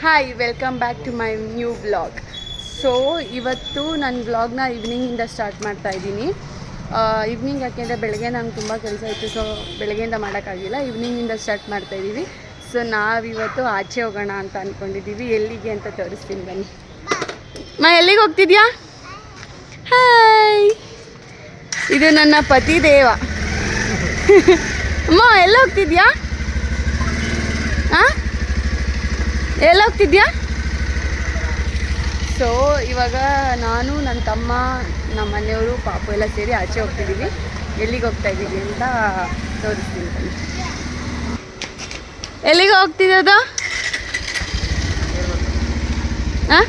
Hi welcome back to my new vlog. So ಇವತ್ತು ನನ್ನ ವ್ಲಾಗ್ನ ಈವ್ನಿಂಗಿಂದ ಸ್ಟಾರ್ಟ್ ಮಾಡ್ತಾ ಇದ್ದೀನಿ. ಈವ್ನಿಂಗ್ ಯಾಕೆಂದರೆ ಬೆಳಗ್ಗೆ ನಂಗೆ ತುಂಬ ಕೆಲಸ ಇತ್ತು, ಸೊ ಬೆಳಗ್ಗೆಯಿಂದ ಮಾಡೋಕ್ಕಾಗಿಲ್ಲ. ಈವ್ನಿಂಗಿಂದ ಸ್ಟಾರ್ಟ್ ಮಾಡ್ತಾಯಿದ್ದೀವಿ. ಸೊ ನಾವಿವತ್ತು ಆಚೆ ಹೋಗೋಣ ಅಂತ ಅಂದ್ಕೊಂಡಿದ್ದೀವಿ. ಎಲ್ಲಿಗೆ ಅಂತ ತೋರಿಸ್ತೀನಿ ಬನ್ನಿ. ಎಲ್ಲಿಗೆ ಹೋಗ್ತಿದ್ಯಾ? ಹಾಯ್, ಇದು ನನ್ನ ಪತಿ ದೇವ. ಅಮ್ಮ ಎಲ್ಲ ಹೋಗ್ತಿದ್ಯಾ? ಹಾಂ, ಎಲ್ಲ ಹೋಗ್ತಿದ್ಯಾ? ಸೊ ಇವಾಗ ನಾನು, ನನ್ನ ತಮ್ಮ, ನಮ್ಮ ಮನೆಯವರು, ಪಾಪು ಎಲ್ಲ ಸೇರಿ ಆಚೆ ಹೋಗ್ತಿದ್ದೀವಿ. ಎಲ್ಲಿಗೆ ಹೋಗ್ತಾ ಇದ್ದೀವಿ ಅಂತ ತೋರಿಸ್ತೀನಿ ಬನ್ನಿ. ಎಲ್ಲಿಗೆ ಹೋಗ್ತಿದ್ದದ? ಹಾಂ,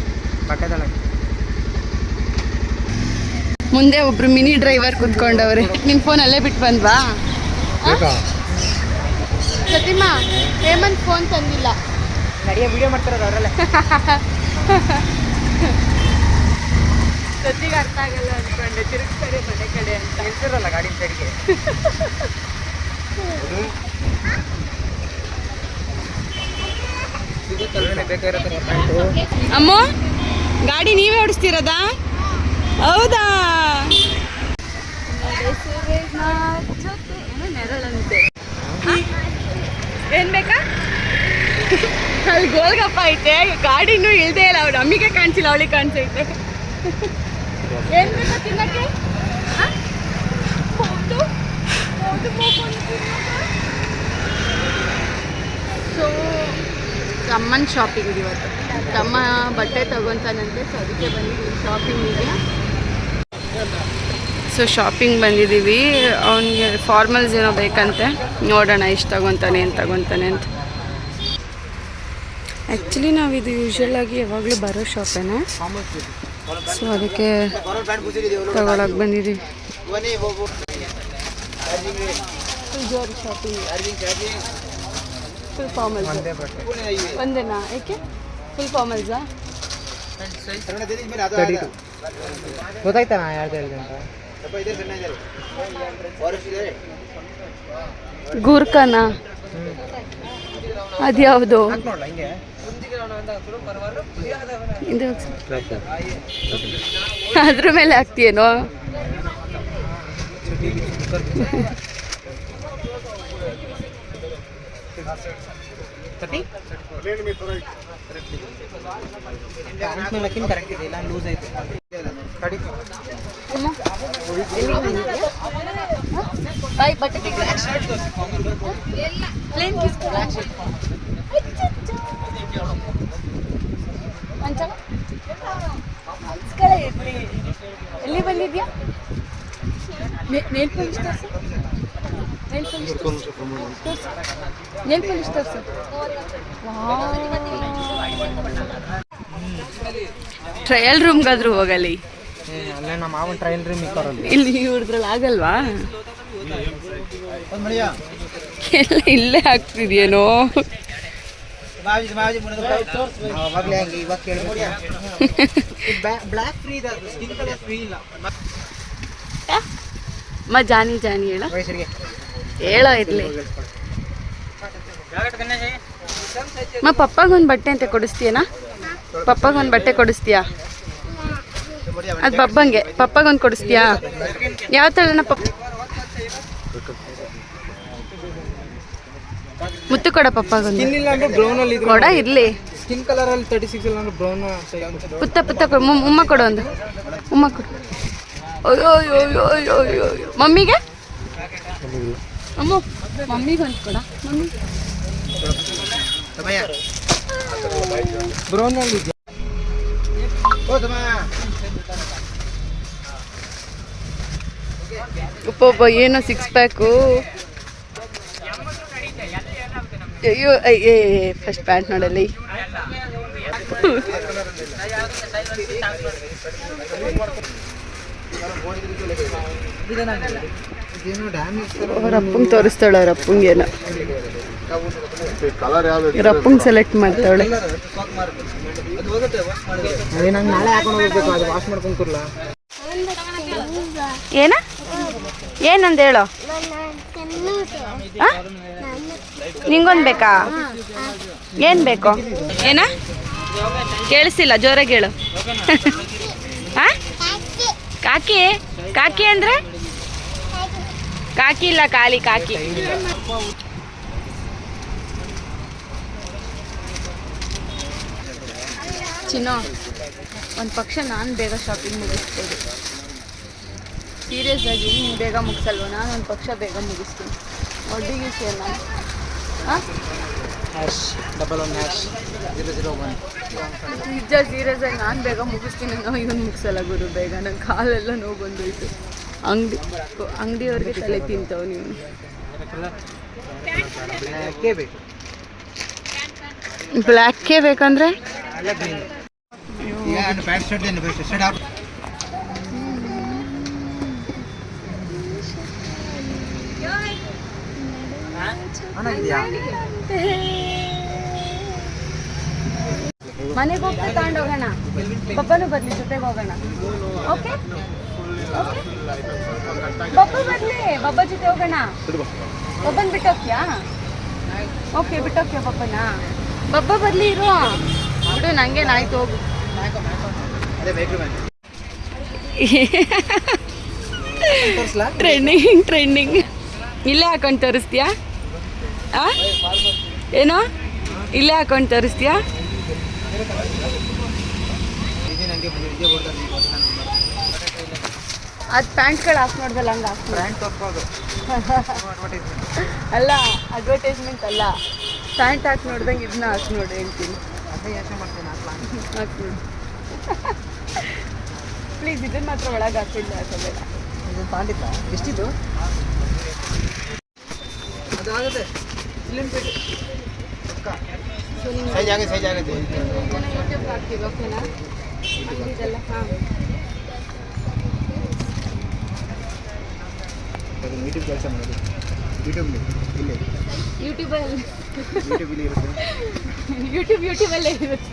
ಮುಂದೆ ಒಬ್ರು ಮಿನಿ ಡ್ರೈವರ್ ಕುತ್ಕೊಂಡವ್ರೆ. ನಿಮ್ಮ ಫೋನ್ ಅಲ್ಲೇ ಬಿಟ್ಟು ಬಂದ್ವಾ? ಸತಿಮ್ಮ, ಹೇಮಂತ್ ಫೋನ್ ತಂದಿಲ್ಲ. ವಿಡಿಯೋ ಮಾಡ್ತಾರಲ್ಲ ಅವರಲ್ಲ. ಸತಿಗೆ ಅರ್ಥ ಆಗಲ್ಲ ಅಂದ್ಕೊಂಡೆ, ತಿರುಗ್ತಾರೆ ಮನೆ ಕಡೆ ಅಂತ ಹೇಳ್ತಿರಲ್ಲ ಗಾಡಿ ಸೈಡ್ಗೆ. ಅಮ್ಮ, ಗಾಡಿ ನೀವೇ ಓಡಿಸ್ತಿರೋದಾ? ಹೌದಾ? ನೆರಳಂತೆ. ಏನ್ ಬೇಕಾ? ಅಲ್ಲಿ ಗೋಲ್ಗಪ್ಪ ಐತೆ, ಗಾಡಿನೂ ಇಳ್ದೇ ಇಲ್ಲ. ಅವ್ರು ನಮಗೆ ಕಾಣಿಸಿಲ್ಲ, ಅವಳಿಗೆ ಕಾಣಿಸೈತೆ. ಏನ್ ಬೇಕಾ ತಿನ್ನಕ್ಕೆ? ಸೊ ತಮ್ಮನ ಶಾಪಿಂಗ್ ಇವತ್ತು. ತಮ್ಮ ಬಟ್ಟೆ ತಗೊತಾನಂತೆ, ಸೊ ಅದಕ್ಕೆ ಬಂದಿದ್ದೀವಿ ಶಾಪಿಂಗಿಗೆ. ಸೊ ಶಾಪಿಂಗ್ ಬಂದಿದ್ದೀವಿ. ಅವನಿಗೆ ಫಾರ್ಮಲ್ಸ್ ಏನೋ ಬೇಕಂತೆ, ನೋಡೋಣ ಎಷ್ಟು ತಗೊತಾನೆ, ಏನು ತಗೊತಾನೆ ಅಂತ. ಆ್ಯಕ್ಚುಲಿ ನಾವಿದು ಯೂಶ್ವಲಾಗಿ ಯಾವಾಗಲೂ ಬರೋ ಶಾಪೇನೆ, ಸೊ ಅದಕ್ಕೆ ತಗೊಳಕ್ಕೆ ಬಂದಿದ್ದೀವಿ. ಜೋರು ಶಾಪಿಂಗ್. Full formals ಒಂದೇನಾ? ಏಕೆ ಫುಲ್ ಫಾರ್ಮಲ್ಸಾ? ಗೊತ್ತಾಯ್ತಾ ಯಾರ್ದು ಹೇಳಿದೆ ಅಂತ? ಗೂರ್ಖಾನಾ? ಅದ್ಯಾವುದು? ಇದು ಅದ್ರ ಮೇಲೆ ಹಾಕ್ತೀಯೇನೋ? ಕರೆಕ್ಟ್ ಇದೆ, ಇಲ್ಲ ಲೂಸ್ ಐತೆ. ಎಲ್ಲಿ ಬಂದಿದ್ಯಾ? ನೇಲ್ ಪಾಲಿಶ್ ತೋರಿಸು. ನೇಲ್ ಪಾಲಿಶ್ ತೋರಿಸು. ಟ್ರಯಲ್ ರೂಮ್ಗಾದ್ರೂ ಹೋಗಲಿ. ಅಲ್ಲೇ ನಮ್ಮ ಮಾವನ ಟ್ರಯಲ್ ರೂಮ್ ಇಕ್ಕೋರಲ್ಲ. ಇಲ್ಲಿ ಇವ್ರದ್ರಲ್ಲಿ ಆಗಲ್ವಾ? ಎಲ್ಲ ಇಲ್ಲೇ ಆಗ್ತಿದ್ಯೇನೋ? ಜಾನಿ ಜಾನಿ ಹೇಳೋ ಇರ್ಲಿ. ಪಪ್ಪಗೊಂದು ಬಟ್ಟೆ ಅಂತ ಕೊಡಿಸ್ತೀಯನಾ? ಪಪ್ಪಗೊಂದು ಬಟ್ಟೆ ಕೊಡಿಸ್ತೀಯಾ? ಅದು ಪಪ್ಪಗೊಂದು ಕೊಡಿಸ್ತೀಯಾ? ಯಾವ ಥರನ ಪಪ್ಪ? ಮುತ್ತು ಕೊಡ ಪಪ್ಪಗೊಂದು. ಕೊಡ ಇರ್ಲಿ. ಸ್ಕಿನ್ ಕಲರ್ ಅಲ್ಲಿ 36 ಇಲ್ಲ ಅಂದ್ರೆ ಬ್ರೌನ್. ಪುತ್ತ ಉಮ್ಮ ಕೊಡು, ಒಂದು ಉಮ್ಮ ಕೊಡು. ಅಯ್ಯೋ ಅಯ್ಯೋ ಅಯ್ಯೋ ಅಯ್ಯೋ. ಮಮ್ಮಿಗೆ? ಅಮ್ಮ ಮಮ್ಮಿಗೆ ಒಂದು ಕೊಡ. ಮಮ್ಮಿ ಬ್ರೌನ್ ಅಲ್ಲಿ ಉಪ್ಪೊಬ್ಬ ಏನೋ 6 ಪ್ಯಾಕು. ಅಯ್ಯೋ ಅಯ್ಯೇ, ಫಸ್ಟ್ ಪ್ಯಾಂಟ್ ನೋಡಲ್ಲಿ. ಅವ್ರ ಅಪ್ಪಂಗೆ ತೋರಿಸ್ತಾಳೆ. ಅವ್ರ ಅಪ್ಪಂಗೇನ ರಪ್ಪಂಗೆ ಸೆಲೆಕ್ಟ್ ಮಾಡ್ತಾವಳೆ. ನಾಳೆ ಹಾಕೊಂಡು ಹೋಗ್ಬೇಕು, ಅದು ವಾಶ್ ಮಾಡ್ಕೊಂಡ್ರಲ್ಲ. ಏನ ಏನಂದ ಹೇಳೋ? ನಿಂಗೊಂದು ಬೇಕಾ? ಏನು ಬೇಕು? ಏನ ಕೇಳಿಸ್ತಿಲ್ಲ, ಜೋರಾಗಿ ಹೇಳು. ಆ? ಕಾಕಿ ಕಾಕಿ ಅಂದ್ರೆ ಕಾಕಿ ಇಲ್ಲ, ಖಾಲಿ ಕಾಕಿ. ಚಿನ್ನೋ, ಒಂದು ಪಕ್ಷ ನಾನು ಬೇಗ ಶಾಪಿಂಗ್ ಮುಗಿಸ್ಬೋದು. ಸೀರಿಯಸ್ ಆಗಿ ನೀನು ಬೇಗ ಮುಗಿಸಲ್ವ? ನಾನು ಒಂದು ಪಕ್ಷ ಬೇಗ ಮುಗಿಸ್ತೀನಿ. ಒಡ್ಡಿಗೆ ಸೇರ್ ನಾನು. ಹಾಂ, ನಿಜ ಸೀರಿಯಸ್ ಆಗಿ ನಾನು ಬೇಗ ಮುಗಿಸ್ತೀನಿ. ನಾವು ಇವನು ಮುಗಿಸಲ್ಲ ಗುರು ಬೇಗ. ನನ್ನ ಕಾಲೆಲ್ಲ ನೋವು ಬಂದೋಯ್ತು. ಅಂಗಡಿಯವ್ರಿಗೆ ತಲೆ ತಿಂತವ್ ನೀವು. ಬ್ಲ್ಯಾಕೇ ಬೇಕಂದ್ರೆ ಮನೆಗೆ ಹೋಗ್ತಾ ತಗೊಂಡು ಹೋಗೋಣ. ಪಪ್ಪನೂ ಬರ್ಲಿ, ಜೊತೆಗೆ ಹೋಗೋಣ. ಓಕೆ ಓಕೆ, ಬಬ್ಬ ಬರ್ಲಿ, ಬಬ್ಬ ಜೊತೆ ಹೋಗೋಣ. ಬಬ್ಬನ್ ಬಿಟ್ಟೋಗ್ತೀಯಾ? ಓಕೆ, ಬಿಟ್ಟೋಗ್ತೀಯ ಬಬ್ಬನ? ಬಬ್ಬ ಬರ್ಲಿ, ಇರು ಬಿಡು, ನಂಗೇನಾಯ್ತು, ಹೋಗು. ಟ್ರೆಂಡಿಂಗ್ ಇಲ್ಲೇ ಹಾಕೊಂಡು ತೋರಿಸ್ತೀಯಾ? ಏನೋ ಇಲ್ಲೇ ಹಾಕೊಂಡು ತೋರಿಸ್ತೀಯಾ? ಅದು ಪ್ಯಾಂಟ್ಗಳು ಹಾಕಿ ನೋಡ್ದಲ್ಲ, ಹಂಗೆ ಅಲ್ಲ, ಅಡ್ವರ್ಟೈಸ್ಮೆಂಟ್ ಅಲ್ಲ, ಪ್ಯಾಂಟ್ ಹಾಕಿ ನೋಡ್ದಂಗೆ ಇದನ್ನ ಹಾಕಿ ನೋಡಿ ಹೇಳ್ತೀನಿ. ಹಾಕಿ ನೋಡಿ ಪ್ಲೀಸ್. ಇದನ್ನು ಮಾತ್ರ ಒಳಗೆ ಹಾಕಿಲ್ಲ, ಹಾಕಬೇಡ. ಎಷ್ಟಿದು? ಅದಾಗುತ್ತೆ. ಸೈಜ್ ಆಗುತ್ತೆ. ಯೂಟ್ಯೂಬ್ ಹಾಕ್ತೀವಿ, ಓಕೆನಾ? ಇದೆಲ್ಲ ಹಾಂ, ಯೂಟ್ಯೂಬ್ ಕೆಲಸ ಮಾಡೋದು. ಯೂಟ್ಯೂಬಲ್ಲೇ ಇರುತ್ತೆ.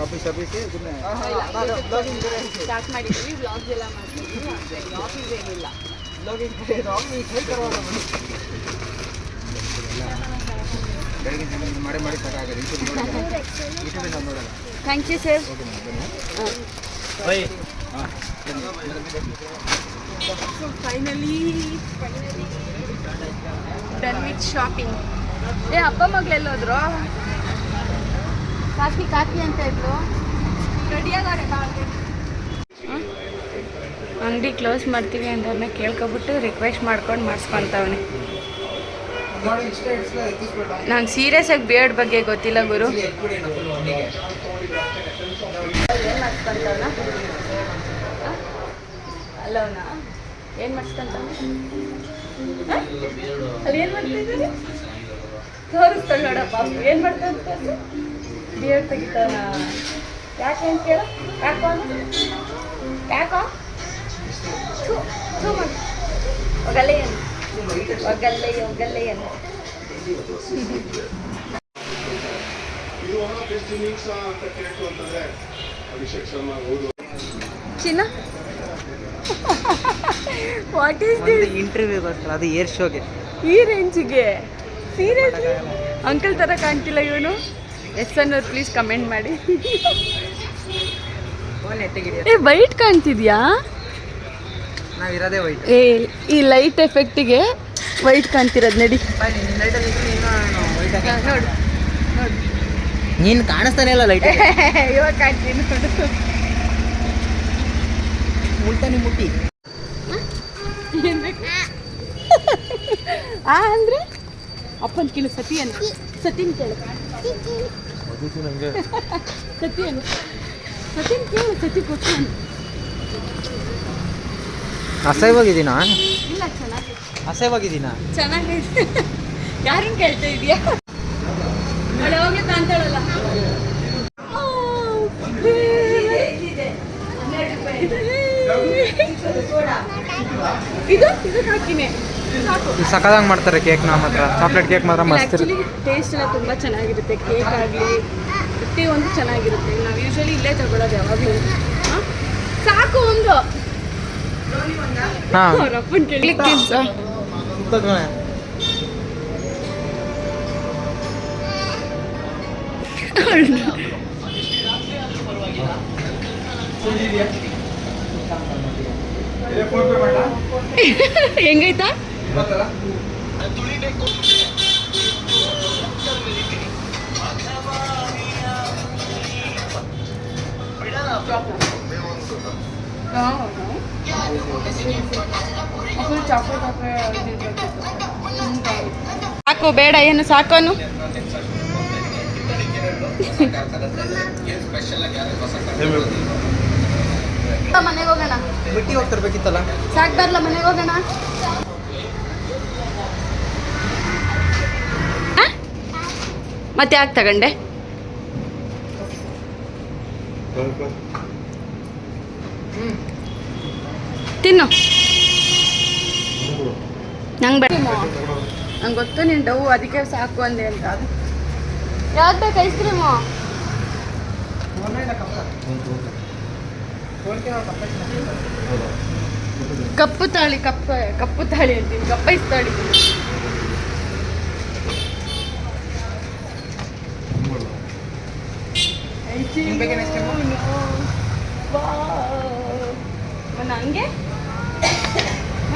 ಆಫೀಸ್ ಸ್ಟಾರ್ಟ್ ಮಾಡಿದ್ದೀವಿ, ವ್ಲಾಗ್ಸ್ ಎಲ್ಲ ಮಾಡ್ತೀವಿ. ಆಫೀಸ್ ಏನಿಲ್ಲ. ಮಾಡಿ ಸಾಕಾಗಲ್ಲ. ಯೂಟ್ಯೂಬ್ ನೋಡಲ್ಲ. Thank you sir. Finally done with shopping. ಅಪ್ಪ ಮಗಳೆಲ್ಲೋದ್ರು? ಕಾಕಿ ಅಂತ ಇದ್ರು. ರೆಡಿಯಾಗಾರೆ. ಅಂಗಡಿ ಕ್ಲೋಸ್ ಮಾಡ್ತೀವಿ ಅಂತ ಕೇಳ್ಕೊಬಿಟ್ಟು ರಿಕ್ವೆಸ್ಟ್ ಮಾಡ್ಕೊಂಡು ಮಾಡಿಸ್ಕೊತವನೆ. ನಂಗೆ ಸೀರಿಯಸ್ ಆಗಿ ಬೇಡ್ ಬಗ್ಗೆ ಗೊತ್ತಿಲ್ಲ ಗುರು. ಏನು ಮಾಡಿಸ್ಕೊಂತವನ? ಅಲ್ಲವನ ಏನು ಮಾಡಿಸ್ಕೊಂತ? ಅಲ್ಲಿ ಏನು ಮಾಡ್ತಿದ್ದೀರಿ? ತೋರಿಸ್ಕೊಂಡು ನೋಡಪ್ಪ, ಏನು ಮಾಡ್ತಾ ಬಿಯರ್ಡ್ ತೆಗಿತಾನ. ಯಾಕೆ ಅಂತ ಕೇಳ? ಯಾಕೋ ಒಗಲ್ಲೆ ಏನು ಚಿನ್ನ. What is this? ಇಂಟರ್ವ್ಯೂಗೋಸ್ಕರ, ಅದು ಏರ್ ಶೋಗೆ. ಈ ರೇಂಜಿಗೆ ಸೀರಿಯಸ್ ಅಂಕಲ್ ಥರ ಕಾಣ್ತಿಲ್ಲ ಇವನು. ಎಸ್ ಅನ್ನೋರು ಪ್ಲೀಸ್ ಕಮೆಂಟ್ ಮಾಡಿ. ವೈಟ್ ಕಾಣ್ತಿದ್ಯಾ? ನಾವಿರೋದೇ ವೈಟ್. ಈ ಲೈಟ್ ಎಫೆಕ್ಟಿಗೆ ವೈಟ್ ಕಾಣ್ತಿರೋದು. ನಡಿ ನೋಡು. ನೀನು ಕಾಣಿಸ್ತಾನೆ ಇಲ್ಲ ಲೈಟ್. ಇವಾಗ ಕಾಣ್ತೀನಿ ನೋಡು. ಮುಲ್ತಾನಿ ಮುಟ್ಟಿ ಏನು ಬೇಕು? ಅಂದರೆ ಅಪ್ಪನ ಕಿಲು ಸತಿಯನ್ನು ಕೇಳು. ಸತಿನ್ ಕೇಳು, ಸತಿ ಕೊಟ್ಟು. ಅಸಹ್ಯವಾಗಿದ್ದೀನಾ? ಇಲ್ಲ, ಚೆನ್ನಾಗಿದೆ. ಅಸಹ್ಯವಾಗಿದ್ದೀನಾ? ಚೆನ್ನಾಗೈತೆ. ಯಾರನ್ನು ಕೇಳ್ತಾ ಇದೀಯಾ? ಅವಳು ಹೋಗ್ಲಿ ಕಾಣ್ತಾಳಲ್ಲ. ಇದು ಹಾಕಿನೇ ಸಕ್ಕದಾಗಿ ಮಾಡ್ತಾರೆ ಕೇಕ್. ನಮ್ಮ ಹತ್ರ ಚಾಕ್ಲೇಟ್ ಕೇಕ್ ಮಾತ್ರ ಮಸ್ತ್. ಆ್ಯಕ್ಚುಲಿ ಟೇಸ್ಟ್ ಎಲ್ಲ ತುಂಬ ಚೆನ್ನಾಗಿರುತ್ತೆ. ಕೇಕ್ ಆಗಲಿ ಪ್ರತಿಯೊಂದು ಚೆನ್ನಾಗಿರುತ್ತೆ. ನಾವು ಯೂಶ್ವಲಿ ಇಲ್ಲೇ ತಗೊಳ್ಳೋದು ಯಾವಾಗಲೂ. ಸಾಕು ಒಂದು. ಹಾಂ, ಅವ್ರ ಅಪ್ಪನ ಕೇಳಿ ಹೆಂಗೈತಾ? ಸಾಕು ಬೇಡ ಏನು ಸಾಕೋನು ಮನೆಗೆ ಹೋಗೋಣ ಬಿಟ್ಟಿ ಹೋಗ್ತಿರ್ಬೇಕಿತ್ತಲ್ಲ. ಸಾಕು ಬರ್ಲ ಮನೆಗೆ ಹೋಗೋಣ. ಮತ್ತೆ ಯಾಕೆ ತಗೊಂಡೆ? ತಿನ್ನು. ನಂಗೆ ಬೇಡ, ನಂಗೆ ಗೊತ್ತು ನೀನು ಡವ್ ಅದಕ್ಕೆ ಸಾಕು ಅಂದೆ ಅಂತ. ಅದು ಯಾವ್ದು ಬೇಕು ಐಸ್ ಕ್ರೀಮು? ಕಪ್ಪು ತಾಳಿ ಕಪ್ಪು ತಾಳಿ ಅಂತೀನಿ, ಕಪ್ಪೈಸ್ ತಾಳಿ. ಹಂಗೆ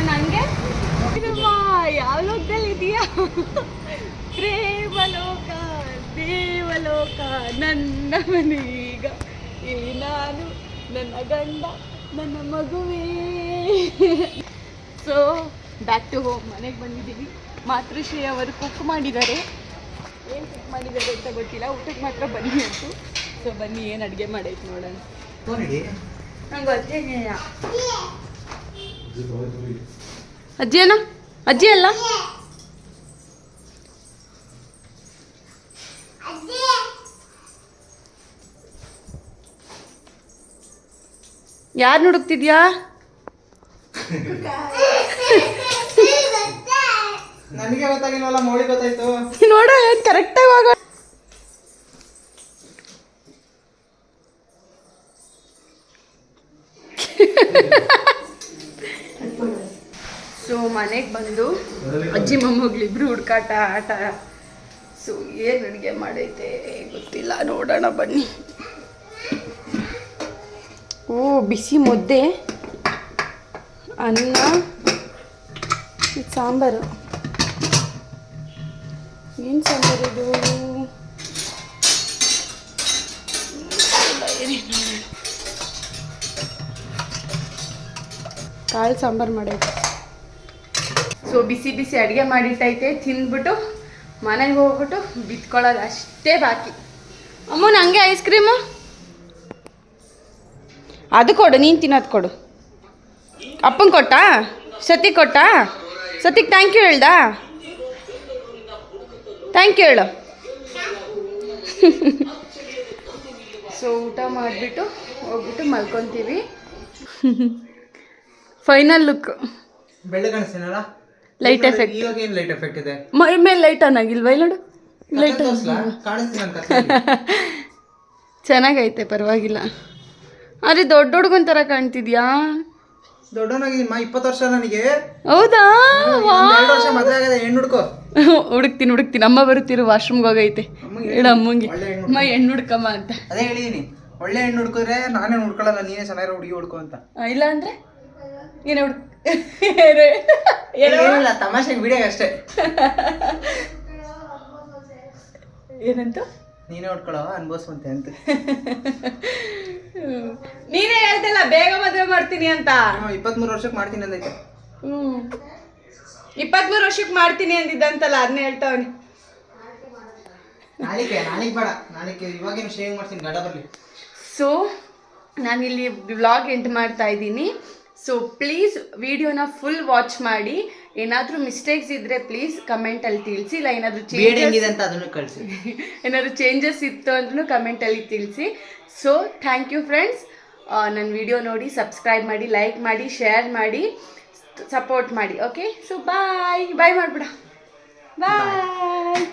ಹಂಗೆ ಯಾವ ಲೋಕದಲ್ಲಿ ಇದೆಯಾ? ಪ್ರೇಮಲೋಕ ದೇವಲೋಕ ನನ್ನ ಮನೀಗ, ಇಲ್ಲಿ ನಾನು ನನ್ನ ಗಂಡ ನನ್ನ ಮಗುವೇ. ಸೊ ಬ್ಯಾಕ್ ಟು ಹೋಮ್, ಮನೆಗೆ ಬಂದಿದ್ದೀವಿ. ಮಾತೃಶ್ರೀ ಅವರು ಕುಕ್ ಮಾಡಿದ್ದಾರೆ. ಏನು ಕುಕ್ ಮಾಡಿದ್ದಾರೆ ಅಂತ ಗೊತ್ತಿಲ್ಲ, ಊಟಕ್ಕೆ ಮಾತ್ರ ಬನ್ನಿ ಅಂತು. ಸೊ ಬನ್ನಿ ಏನು ಅಡುಗೆ ಮಾಡೈತೆ ನೋಡೋಣ. ನಂಗೆ ಗೊತ್ತೇನೆಯ ಅಜ್ಜಿ ಅಣ್ಣ, ಅಜ್ಜಿ ಅಲ್ಲ ಯಾರು ಹುಡುಕ್ತಿದ್ಯಾ? ನನಗೆ ಗೊತ್ತಾಗಿಲ್ವಲ್ಲ, ಮೌಳಿ ಗೊತ್ತಾಯ್ತು. ನೋಡ ಕರೆಕ್ಟಾಗಿ ಹೋಗ. ಸೊ ಮನೆಗೆ ಬಂದು ಅಜ್ಜಿ ಮೊಮ್ಮಗಳಿಬ್ರು ಹುಡುಕಾಟ ಆಟ. ಸೊ ಏನು ಅಡುಗೆ ಮಾಡೈತೆ ಗೊತ್ತಿಲ್ಲ, ನೋಡೋಣ ಬನ್ನಿ. ಓ ಬಿಸಿ ಮುದ್ದೆ, ಅನ್ನ, ಸಾಂಬಾರು. ಏನು ಸಾಂಬಾರು ಇದು? ಕಾಳು ಸಾಂಬಾರು ಮಾಡೈತೆ. ಸೊ ಬಿಸಿ ಬಿಸಿ ಅಡುಗೆ ಮಾಡಿಟ್ಟೈತೆ, ತಿಂದ್ಬಿಟ್ಟು ಮನೆಗೆ ಹೋಗ್ಬಿಟ್ಟು ಬಿತ್ಕೊಳ್ಳೋದು ಅಷ್ಟೇ ಬಾಕಿ. ಅಮ್ಮ ನನಗೆ ಐಸ್ ಕ್ರೀಮು ಅದು ಕೊಡು, ನೀನು ತಿನ್ನೋದು ಕೊಡು. ಅಪ್ಪಂಗೆ ಕೊಟ್ಟಾ? ಸತಿ ಕೊಟ್ಟಾ? ಸತಿಗೆ ಥ್ಯಾಂಕ್ ಯು ಹೇಳ್ದಾ? ಥ್ಯಾಂಕ್ ಯು ಹೇಳು. ಸೊ ಊಟ ಮಾಡಿಬಿಟ್ಟು ಹೋಗ್ಬಿಟ್ಟು ಮಲ್ಕೊತೀವಿ. ಫೈನಲ್ ಲುಕ್ ಬೆಳ್ಳೆ ಕಾಣಿಸ್ತೀನಲ್ಲ, ಲೈಟ್ ಎಫೆಕ್ಟ್. ಇವಾಗ ಏನು ಲೈಟ್ ಎಫೆಕ್ಟ್ ಇದೆ? ಮೈ ಮೇಲೆ ಲೈಟ್ ಆನ್ ಆಗಿಲ್ವಾ? ಇಲ್ಲ ನೋಡು, ಲೈಟ್ ಕಾಣಿಸ್ತೀನಿ ಅಂತ. ಚೆನ್ನಾಗೈತೆ, ಪರವಾಗಿಲ್ಲ. ಅರೆ ದೊಡ್ಡ ಹುಡುಗನ ಥರ ಕಾಣ್ತಿದ್ಯಾ? ದೊಡ್ಡವನಾಗಿದ್ದೀನಿ 20 ವರ್ಷ ನನಗೆ. ಹೌದಾ? 2 ವರ್ಷ ಮದುವೆ ಆಗದೆ. ಹೆಣ್ಣು ಹುಡ್ಕೋ. ಹುಡುಕ್ತೀನಿ. ಅಮ್ಮ ಬರುತ್ತಿರು, ವಾಶ್ರೂಮ್ಗೆ ಹೋಗೈತೆ. ಹೇಳು ಅಮ್ಮಂಗೆ, ಅಮ್ಮ ಹೆಣ್ಣು ಹುಡ್ಕಮ್ಮ ಅಂತ. ಅದೇ ಹೇಳಿದೀನಿ, ಒಳ್ಳೆ ಹೆಣ್ಣು ಹುಡ್ಕಿದ್ರೆ ನಾನೇ ಹುಡ್ಕೊಳ್ಳಲ್ಲ, ನೀನೇ ಚೆನ್ನಾಗಿರೋ ಹುಡುಗಿ ಹುಡ್ಕೋ ಅಂತ. ಇಲ್ಲ ಅಂದ್ರೆ ಏನು ಏನಿಲ್ಲ, ತಮಾಷೆಗೆ ವಿಡಿಯೋ ಅಷ್ಟೇ. ಏನಂತ? ನೀನೇ ಹುಡ್ಕೊಳ್ಳೋ ಅನ್ಭವಿಸುವಂತೆ ಅಂತ. ನೀನೇ ಹೇಳ್ತಿಲ್ಲ ಬೇಗ ಮದುವೆ ಮಾಡ್ತೀನಿ ಅಂತ. 23 ವರ್ಷಕ್ಕೆ ಮಾಡ್ತೀನಿ ಅಂದೈತೆ. 23 ವರ್ಷಕ್ಕೆ ಮಾಡ್ತೀನಿ ಅಂದಿದ್ದಂತಲ್ಲ, ಅದನ್ನೇ ಹೇಳ್ತಾವನಿ. ನಾಳೆಗೆ ಬೇಡ, ನಾಳೆಗೆ ಇವಾಗೇನು ಶೇವಿಂಗ್ ಮಾಡ್ತೀನಿ, ಗಡ್ಡ ಬರಲಿ. ಸೊ ನಾನಿಲ್ಲಿ ವ್ಲಾಗ್ ಎಂಡ್ ಮಾಡ್ತಾ ಇದ್ದೀನಿ. ಸೊ ಪ್ಲೀಸ್ ವಿಡಿಯೋನ ಫುಲ್ ವಾಚ್ ಮಾಡಿ. ಏನಾದರೂ ಮಿಸ್ಟೇಕ್ಸ್ ಇದ್ದರೆ ಪ್ಲೀಸ್ ಕಮೆಂಟಲ್ಲಿ ತಿಳಿಸಿ. ಇಲ್ಲ ಏನಾದರೂ ಅಂತ ಅದನ್ನು ಕಳಿಸಿ. ಏನಾದರೂ ಚೇಂಜಸ್ ಇತ್ತು ಅಂದ್ರೂ ಕಮೆಂಟಲ್ಲಿ ತಿಳಿಸಿ. So thank you friends. ನನ್ನ ವಿಡಿಯೋ ನೋಡಿ ಸಬ್ಸ್ಕ್ರೈಬ್ ಮಾಡಿ, ಲೈಕ್ ಮಾಡಿ, ಶೇರ್ ಮಾಡಿ, ಸಪೋರ್ಟ್ ಮಾಡಿ. ಓಕೆ, ಸೊ ಬಾಯ್ ಮಾಡಿಬಿಡ. ಬಾಯ್.